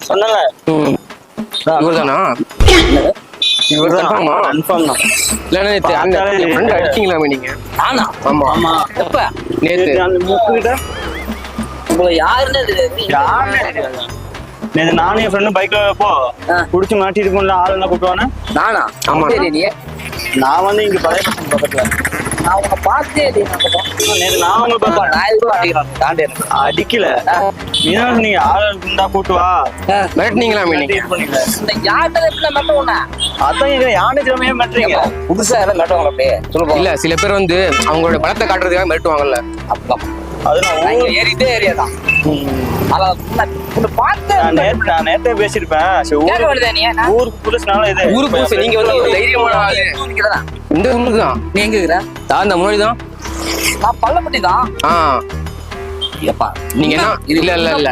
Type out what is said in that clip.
சொன்னல இவர்தானா? இவர்தான் கன்ஃபார்ம் தான். இல்ல நேத்து அந்த ஃப்ரெண்ட் அடிச்சீங்களாமே நீங்க? நானா? ஆமா ஆமா எப்ப? நேத்து அந்த மூக்குகிட்ட உங்களை யாருன்னு தெரியாது. யாருமே தெரியாது. நேத்து நானும் என் ஃப்ரெண்டும் பைக்ல போ குடிச்சு மாட்டிட்டு போன ஆள் என்ன கூப்பிடுவானே நானா? ஆமா. சரி நீ நான் வந்து இங்க பழைய பக்கம் பக்கத்துல நான் உங்களை பார்த்தே இல்லையா? நேத்து நான் உங்களை பார்த்தா நான் எதுவும் அடிக்கிறேன் தாண்டி எனக்கு. அடிக்கல நீ ஆள் இருந்தா கூட்டு வா மிரட்டினீங்களாமே நீங்க? இது பண்ணிக்கல இந்த யார்கிட்ட எப்படி மட்டும் உன்ன அதான் எங்க யானை திறமையே மாட்டீங்க புதுசா யாரும் நட்டவங்க அப்படியே சொல்லுங்க. இல்ல சில பேர் வந்து அவங்களோட பலத்தை காட்டுறதுக்காக மிரட்டுவாங்கல்ல. அப்பா அது நான் இங்க ஏறிட்டே ஏரியாதான். அதான் உன்னை பார்த்து நான் நேத்தே பேசிருப்பேன் சரி, கேட்க வேண்டியதா நீ? ஊருக்கு புதுசுனால இது ஊருக்கு புதுசு, நீங்க வந்து ஒரு தைரியமான ஆளு. இந்த ஊருக்கு தான். நீ எங்க இருக்கிற? அந்த முன்னாடி தான். நான் பள்ளப்பட்டி தான். ஆ எப்பா நீங்க என்ன? இல்ல இல்ல இல்ல